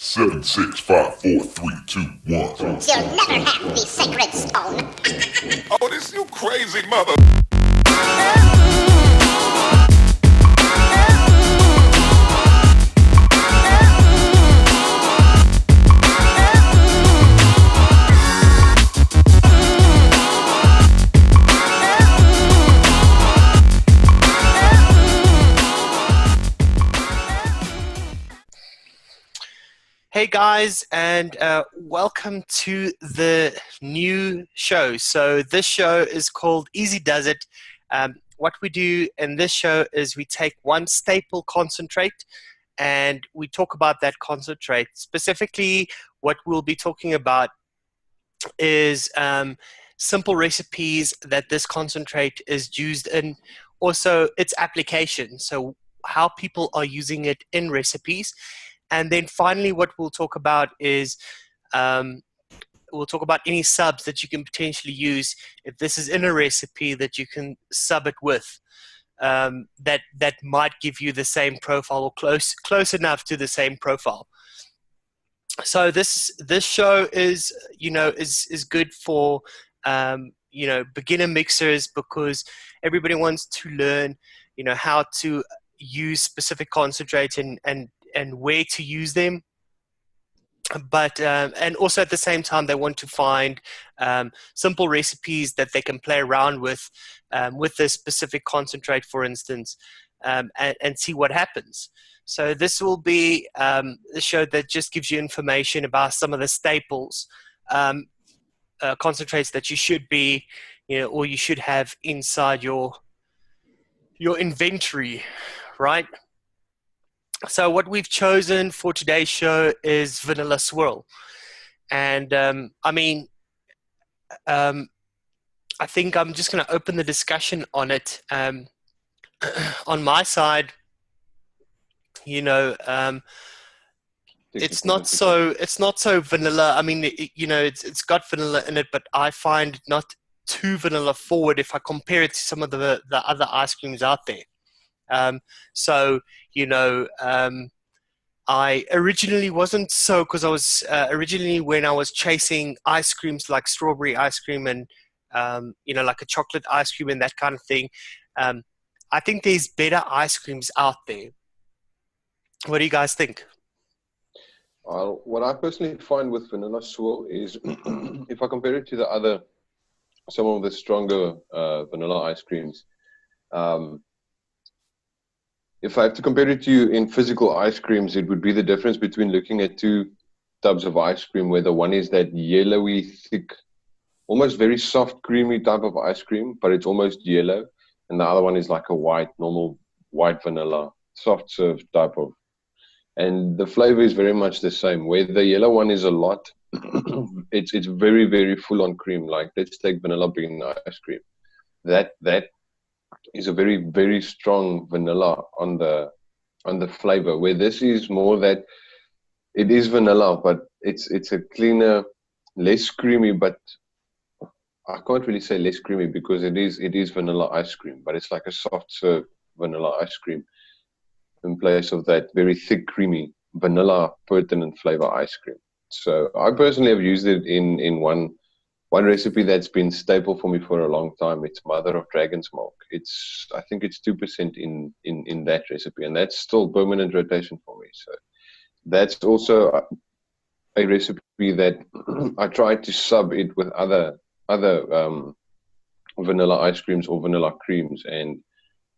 Seven, six, five, four, three, two, one. You'll never have the sacred stone. Oh, this you crazy mother. Hey guys, and welcome to the new show. So this show is called Easy Does It. What we do in this show is we take one staple concentrate and we talk about that concentrate. Specifically, what we'll be talking about is simple recipes that this concentrate is used in, also its application, so how people are using it in recipes. And then finally, what we'll talk about is we'll talk about any subs that you can potentially use if this is in a recipe that you can sub it with. That might give you the same profile or close enough to the same profile. So this show is good for beginner mixers, because everybody wants to learn how to use specific concentrate and where to use them, but and also at the same time they want to find simple recipes that they can play around with this specific concentrate, for instance, and see what happens. So this will be a show that just gives you information about some of the staples concentrates that you should be or you should have inside your inventory, right? So what we've chosen for today's show is Vanilla Swirl. And I think I'm just going to open the discussion on it. On my side, it's not so vanilla. I mean, it's got vanilla in it, but I find it not too vanilla forward if I compare it to some of the other ice creams out there. I originally wasn't so, because I was originally, when I was chasing ice creams like strawberry ice cream and like a chocolate ice cream and that kind of thing. I think there's better ice creams out there. What do you guys think? What I personally find with Vanilla Swirl is if I compare it to some of the stronger vanilla ice creams, if I have to compare it to you in physical ice creams, it would be the difference between looking at two tubs of ice cream, where the one is that yellowy, thick, almost very soft, creamy type of ice cream, but it's almost yellow. And the other one is like a normal white vanilla, soft serve type of. And the flavor is very much the same. Where the yellow one is a lot, it's very, very full on cream. Like, let's take vanilla bean ice cream. That is a very, very strong vanilla on the flavor, where this is more that it is vanilla, but it's a cleaner, less creamy, but I can't really say less creamy because it is vanilla ice cream, but it's like a soft serve vanilla ice cream in place of that very thick, creamy vanilla pertinent flavor ice cream. So I personally have used it in one recipe that's been staple for me for a long time. It's Mother of Dragon's Milk. I think it's 2% in that recipe, and that's still permanent rotation for me. So that's also a recipe that I tried to sub it with other vanilla ice creams or vanilla creams, and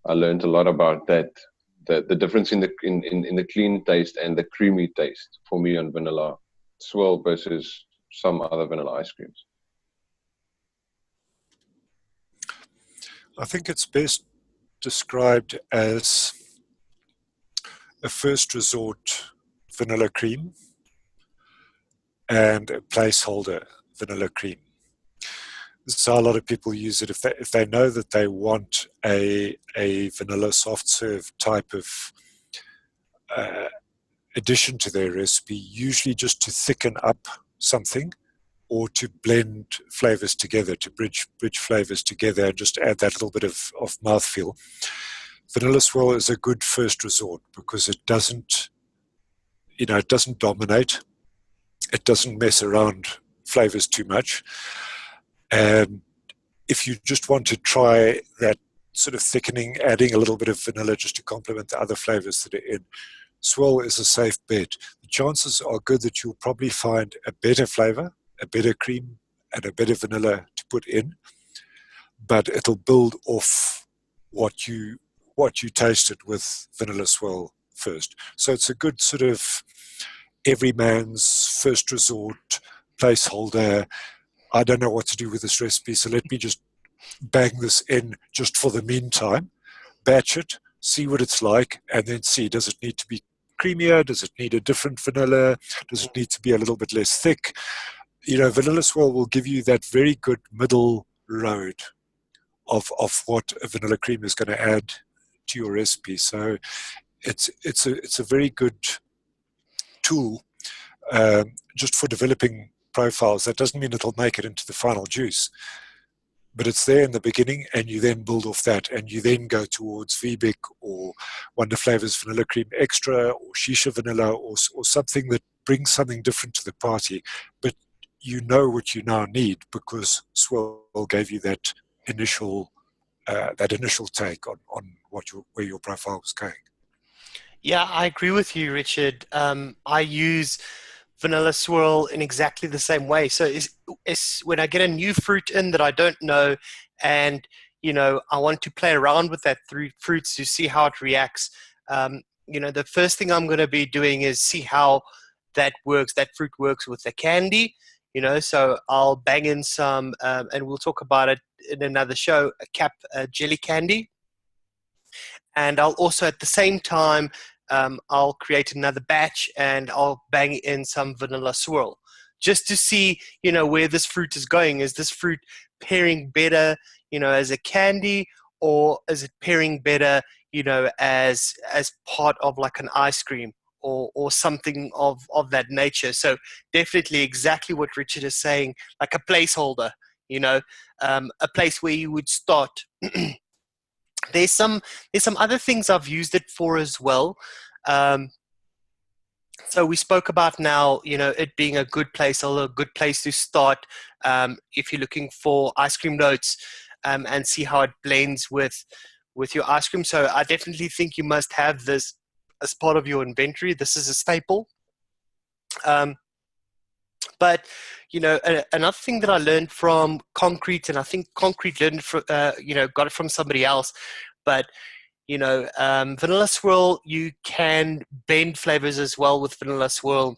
I learned a lot about that. The difference in the clean taste and the creamy taste for me on Vanilla Swirl versus some other vanilla ice creams. I think it's best described as a first resort vanilla cream and a placeholder vanilla cream. This is how a lot of people use it. If they know that they want a vanilla soft serve type of addition to their recipe, usually just to thicken up something, or to blend flavors together, to bridge flavors together and just add that little bit of mouthfeel. Vanilla Swirl is a good first resort because it doesn't it doesn't dominate. It doesn't mess around flavors too much. And if you just want to try that sort of thickening, adding a little bit of vanilla just to complement the other flavors that are in, Swirl is a safe bet. The chances are good that you'll probably find a better flavor, a better cream, and a better vanilla to put in, but it'll build off what you tasted with Vanilla Swirl first. So it's a good sort of everyman's first resort placeholder. I don't know what to do with this recipe, so let me just bang this in just for the meantime, batch it, see what it's like, and then see, does it need to be creamier? Does it need a different vanilla? Does it need to be a little bit less thick? Vanilla Swirl will give you that very good middle road of what a vanilla cream is going to add to your recipe. So it's a very good tool just for developing profiles. That doesn't mean it'll make it into the final juice, but it's there in the beginning, and you then build off that, and you then go towards VBIC or Wonder Flavors Vanilla Cream Extra or Shisha Vanilla or something that brings something different to the party. But you know what you now need because Swirl gave you that initial take on where your profile was going. Yeah, I agree with you, Richard. I use Vanilla Swirl in exactly the same way. So it's when I get a new fruit in that I don't know, and I want to play around with that fruits to see how it reacts. The first thing I'm going to be doing is see how that fruit works with the candy. So I'll bang in some, and we'll talk about it in another show, a cap jelly candy. And I'll also at the same time, I'll create another batch and I'll bang in some Vanilla Swirl just to see, where this fruit is going. Is this fruit pairing better, as a candy, or is it pairing better, as part of like an ice cream or something of that nature? So definitely exactly what Richard is saying, like a placeholder, a place where you would start. There's some other things I've used it for as well. So we spoke about now, it being a good place, a good place to start if you're looking for ice cream notes and see how it blends with your ice cream. So I definitely think you must have this as part of your inventory. This is a staple. But another thing that I learned from Concrete, and I think Concrete learned got it from somebody else, but Vanilla Swirl, you can blend flavors as well with Vanilla Swirl.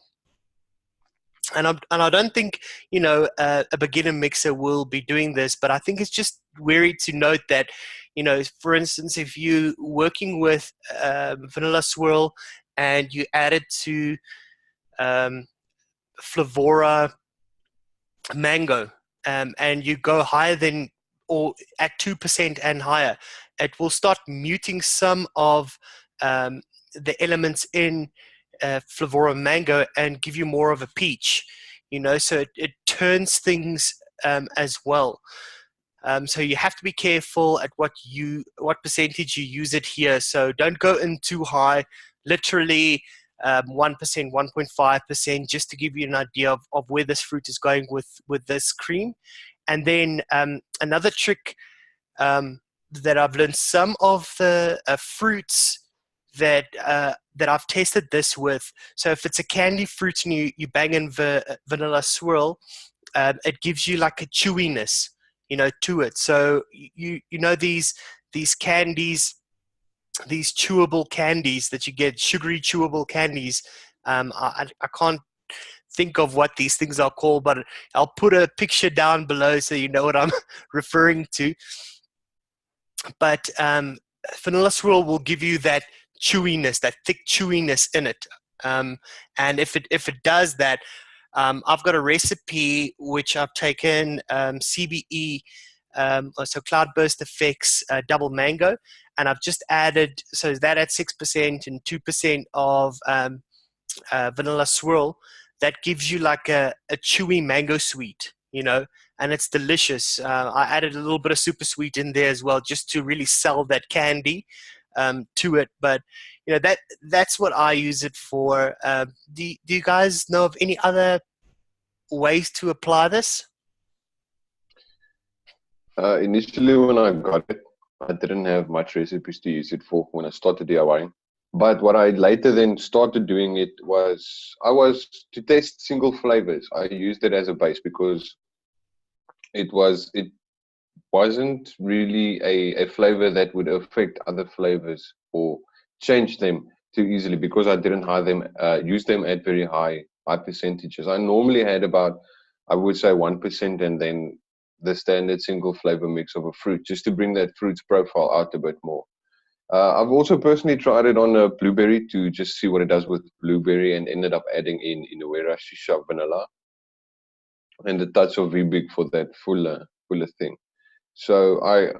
And I don't think a beginner mixer will be doing this, but I think it's just wary to note that for instance, if you're working with Vanilla Swirl and you add it to Flavora Mango, and you go higher than or at 2% and higher, it will start muting some of the elements in Flavora Mango and give you more of a peach, so it turns things as well. So you have to be careful at what percentage you use it here. So don't go in too high, literally 1%, 1.5%, just to give you an idea of where this fruit is going with this cream. And then another trick that I've learned, some of the fruits that I've tested this with. So if it's a candy fruit and you bang in Vanilla Swirl, it gives you like a chewiness, to it. So these candies, these chewable candies that you get, sugary chewable candies. I can't think of what these things are called, but I'll put a picture down below so you know what I'm referring to. But Vanilla Swirl will give you that chewiness, that thick chewiness in it. And if it does that, I've got a recipe which I've taken CBE, so Cloudburst Effects Double Mango, and I've just added, so that at 6% and 2% of Vanilla Swirl. That gives you like a chewy mango sweet, and it's delicious. I added a little bit of super sweet in there as well, just to really sell that candy to it. But that's what I use it for. Do you guys know of any other ways to apply this? Initially, when I got it, I didn't have much recipes to use it for when I started DIYing. But what I later then started doing it was to test single flavors. I used it as a base because it wasn't really a flavor that would affect other flavors or change them too easily, because I didn't use them at very high percentages. I normally had about, I would say, 1%, and then the standard single flavor mix of a fruit, just to bring that fruit's profile out a bit more. I've also personally tried it on a blueberry to just see what it does with blueberry, and ended up adding in Inuera Shisha vanilla and a touch of V-Big for that fuller thing. So I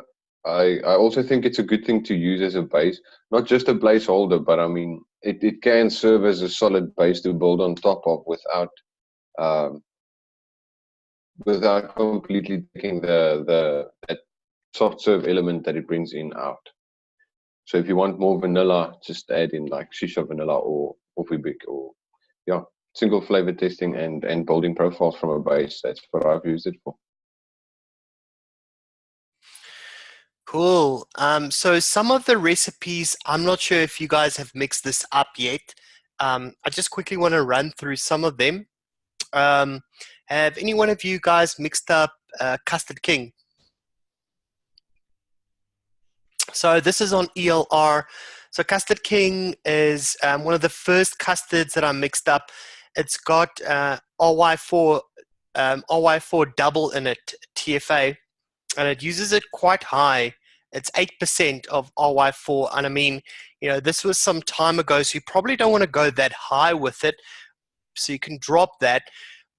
also think it's a good thing to use as a base, not just a placeholder, but I mean it can serve as a solid base to build on top of without completely taking that soft serve element that it brings in out. So if you want more vanilla, just add in like Shisha vanilla or V-Big, or single flavor testing and building profiles from a base. That's what I've used it for. Cool. So some of the recipes, I'm not sure if you guys have mixed this up yet. I just quickly want to run through some of them. Have any one of you guys mixed up Custard King? So this is on ELR. So Custard King is one of the first custards that I mixed up. It's got RY4 double in it, TFA, and it uses it quite high. It's 8% of RY4, and I mean, this was some time ago, so you probably don't want to go that high with it, so you can drop that.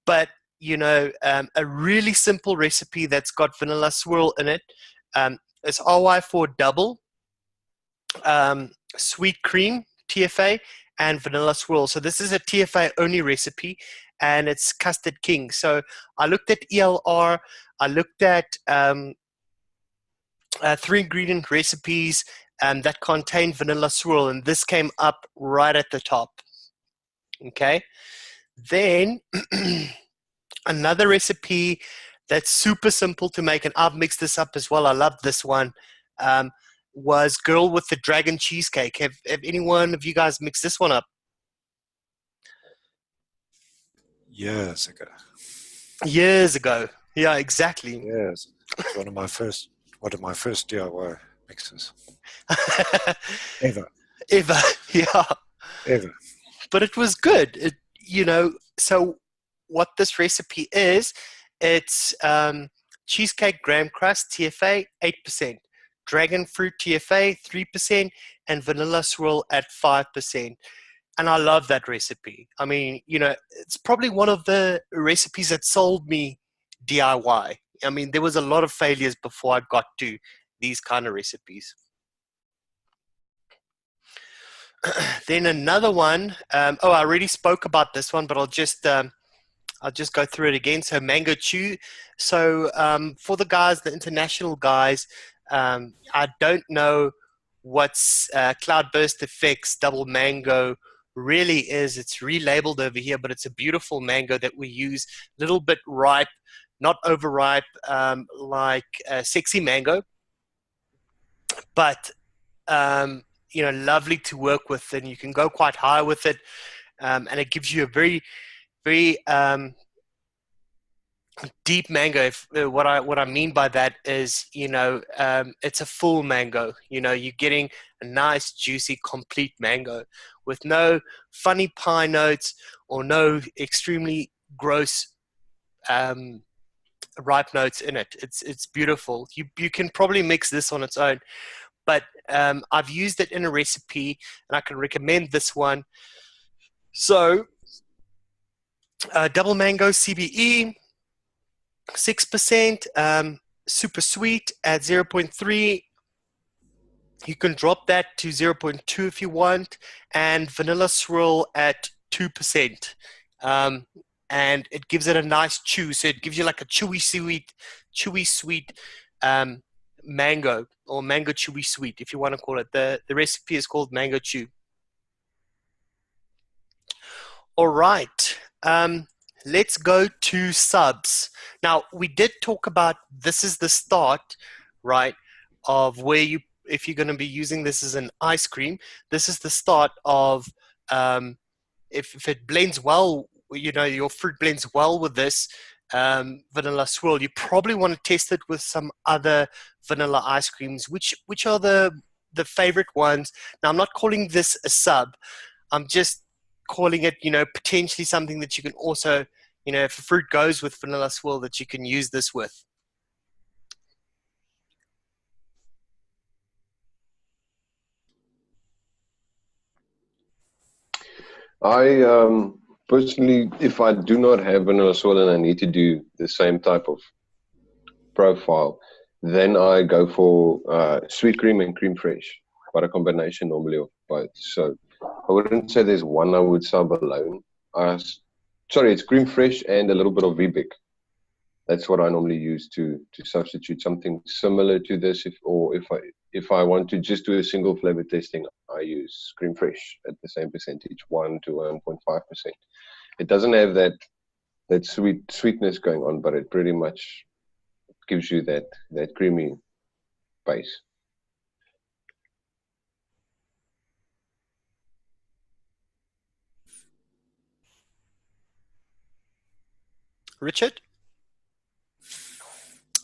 But a really simple recipe that's got Vanilla Swirl in it. It's RY4 double, sweet cream, TFA, and Vanilla Swirl. So this is a TFA only recipe, and it's Custard King. So I looked at ELR, I looked at 3-ingredient recipes that contain Vanilla Swirl, and this came up right at the top. Okay. Then another recipe that's super simple to make, and I've mixed this up as well. I love this one. Was Girl with the Dragon Cheesecake. Have any one of you guys mixed this one up? Years ago. Years ago. Yeah, exactly. Yes. It's one of my first DIY mixes. Ever. Yeah. Ever. But it was good. So what this recipe is, it's cheesecake graham crust, TFA, 8%, dragon fruit, TFA, 3%, and vanilla swirl at 5%. And I love that recipe. I mean, it's probably one of the recipes that sold me DIY. I mean, there was a lot of failures before I got to these kind of recipes. Then another one. I already spoke about this one, but I'll just go through it again. So mango chew. So for the guys, the international guys, I don't know what's Cloudburst Effects Double Mango really is. It's relabeled over here, but it's a beautiful mango that we use. A little bit ripe, not overripe, like Sexy Mango, but lovely to work with, and you can go quite high with it, and it gives you a very, very deep mango. What I mean by that is, it's a full mango. You're getting a nice, juicy, complete mango with no funny pie notes or no extremely gross ripe notes in it. It's beautiful. You can probably mix this on its own, but I've used it in a recipe, and I can recommend this one. So double mango CBE, 6%, super sweet at 0.3. You can drop that to 0.2 if you want, and vanilla swirl at 2%. And it gives it a nice chew. So it gives you like a chewy sweet mango, or mango chewy sweet, if you want to call it. The recipe is called mango chew. All right. Let's go to subs. Now, we did talk about this is the start, right, of where you, if you're going to be using this as an ice cream, this is the start of, if it blends well, you know, your fruit blends well with this vanilla swirl, you probably want to test it with some other vanilla ice creams. Which are the favorite ones? Now, I'm not calling this a sub. I'm just calling it, you know, potentially something that you can also, you know, if a fruit goes with vanilla swirl, that you can use this with. I personally, if I do not have vanilla swirl and I need to do the same type of profile, then I go for sweet cream and cream fresh, but a combination normally of both. So I wouldn't say there's one I would sub alone. Sorry, it's cream fresh and a little bit of VBIC. That's what I normally use to substitute something similar to this. If I want to just do a single flavor testing, I use cream fresh at the same percentage, 1 to 1.5%. It doesn't have that sweetness going on, but it pretty much gives you that creamy base. Richard?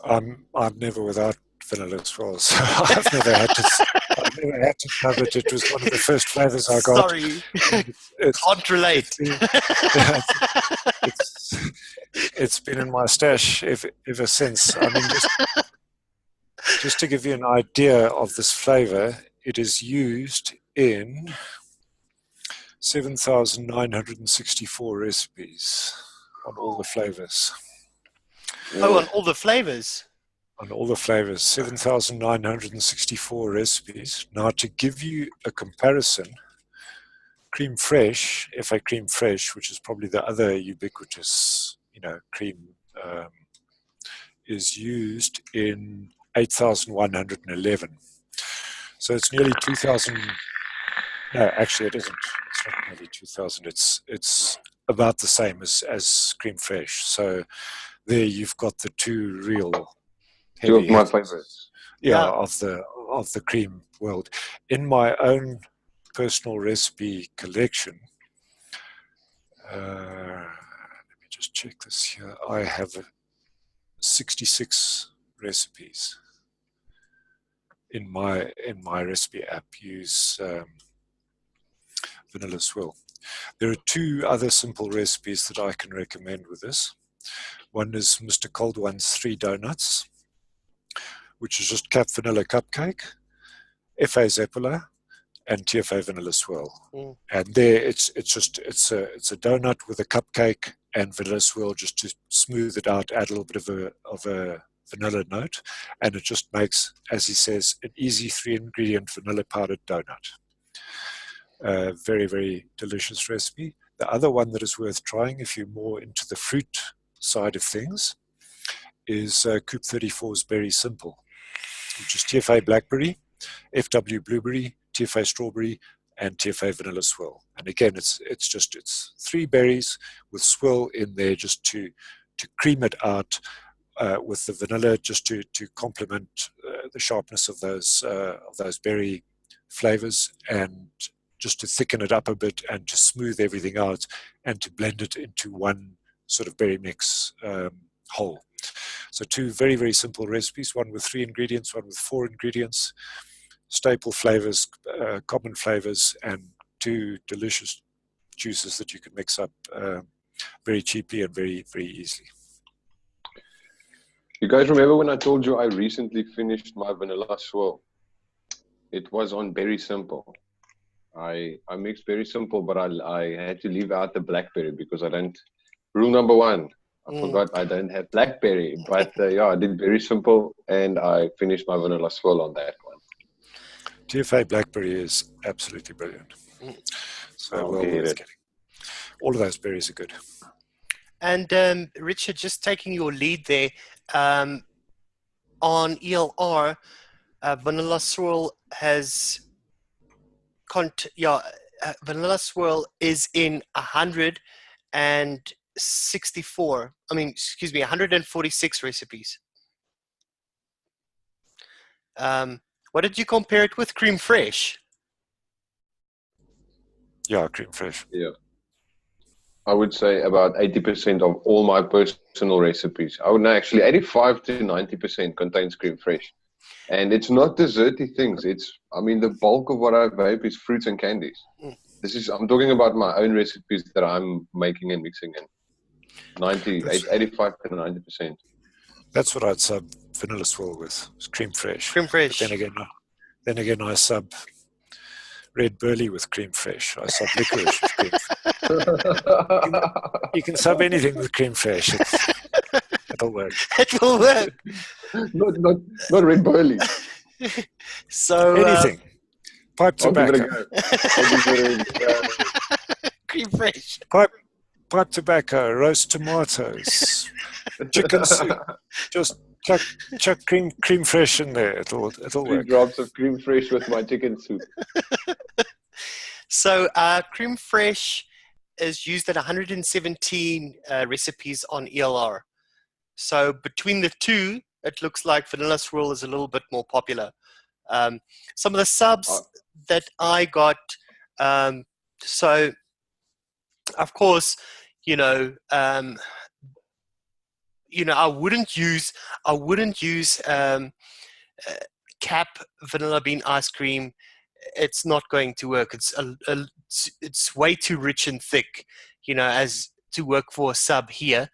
I'm never without vanilla swirl, so I've never had to have it. It was one of the first flavors I got. Sorry, It's, can't relate. it's been in my stash ever since. I mean, just to give you an idea of this flavor, it is used in 7,964 recipes on all the flavors. Oh, on all the flavors. On all the flavors, 7,964 recipes. Now, to give you a comparison, cream fresh, FA cream fresh, which is probably the other ubiquitous, you know, cream, is used in 8,111. So it's nearly 2,000. No, actually, it isn't. It's not nearly 2,000. It's about the same as cream fresh. So there you've got the two real Two of heavy my hitters, favorites. yeah, of the cream world. In my own personal recipe collection, let me just check this here. I have 66 recipes in my recipe app. Use Vanilla Swirl. There are two other simple recipes that I can recommend with this. One is Mr. Cold One's 3 donuts, which is just cap vanilla cupcake, FA Zeppola, and TFA vanilla swirl. Mm. And there it's a donut with a cupcake and vanilla swirl just to smooth it out, add a little bit of a vanilla note, and it just makes, as he says, an easy 3-ingredient vanilla powdered donut. Very, very delicious recipe. The other one that is worth trying if you're more into the fruit side of things is Coop 34's Berry Simple, which is TFA blackberry, FW blueberry, TFA strawberry, and TFA vanilla swirl. And again, it's 3 berries with swirl in there just to cream it out with the vanilla, just to complement the sharpness of those berry flavors, and just to thicken it up a bit and to smooth everything out and to blend it into one sort of berry mix whole. So 2 very, very simple recipes, one with 3 ingredients, one with 4 ingredients, staple flavors, common flavors, and 2 delicious juices that you can mix up very cheaply and very, very easily. You guys remember when I told you I recently finished my vanilla swirl? It was on Berry Simple. I mixed Berry Simple, but I had to leave out the blackberry because I don't. Rule number 1, I forgot I don't have blackberry. But yeah, I did Berry Simple, and I finished my vanilla swirl on that one. TFA blackberry is absolutely brilliant. So well worth getting. All of those berries are good. And Richard, just taking your lead there, on ELR, Vanilla Swirl has Vanilla Swirl is in 146 recipes. What did you compare it with? Cream Fresh? Yeah, cream fresh. Yeah. I would say about 80% of all my personal recipes. I would know actually 85 to 90% contains cream fresh. And it's not desserty things. The bulk of what I vape is fruits and candies. I'm talking about my own recipes that I'm making and mixing in. 85 to 90%. That's what I'd sub Vanilla Swirl with. It's cream fresh. Cream Fresh. But then again, I sub red burley with cream fresh. I sub licorice with cream fresh. You can sub anything with cream fresh. It'll work. It will work. not red burley. So Anything. Pipe tobacco. Cream Fresh. Pipe tobacco, roast tomatoes, chicken soup. Just chuck cream fresh in there. It'll 3 work. drops of cream fresh with my chicken soup. So Cream Fresh is used at 117 recipes on ELR. So between the two, it looks like Vanilla Swirl is a little bit more popular. Some of the subs that I got, so of course, I wouldn't use cap vanilla bean ice cream. It's not going to work. It's way too rich and thick, as to work for a sub here.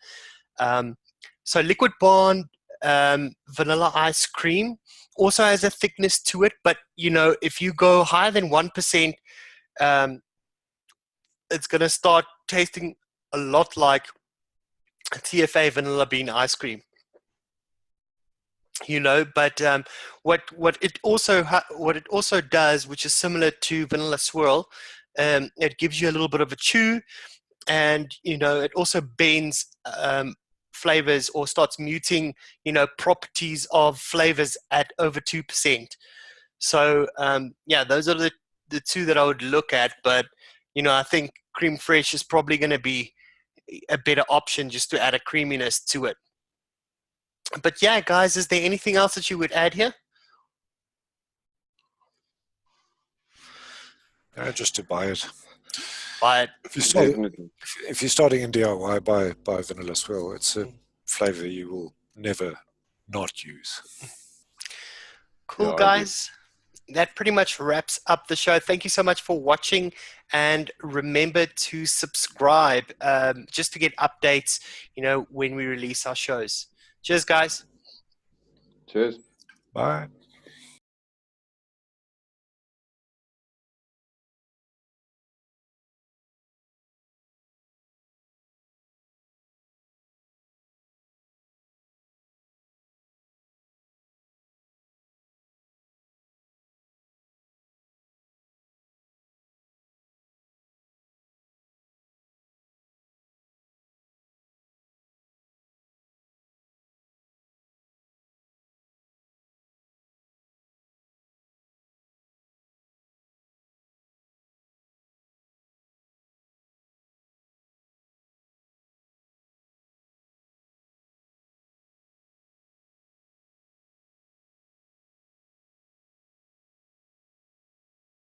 So Liquid Bond vanilla ice cream also has a thickness to it, but if you go higher than 1%, it's going to start tasting a lot like TFA vanilla bean ice cream. But what it also does, which is similar to Vanilla Swirl, it gives you a little bit of a chew, and it also bends flavors or starts muting properties of flavors at over 2%. So those are the two that I would look at, but I think Cream Fresh is probably going to be a better option just to add a creaminess to it. But yeah, guys, is there anything else that you would add here? Just to buy it. Buy it. If you're starting in DIY, buy Vanilla Swirl. It's a flavor you will never not use. Cool, guys. That pretty much wraps up the show. Thank you so much for watching, and remember to subscribe just to get updates, when we release our shows. Cheers, guys. Cheers. Bye.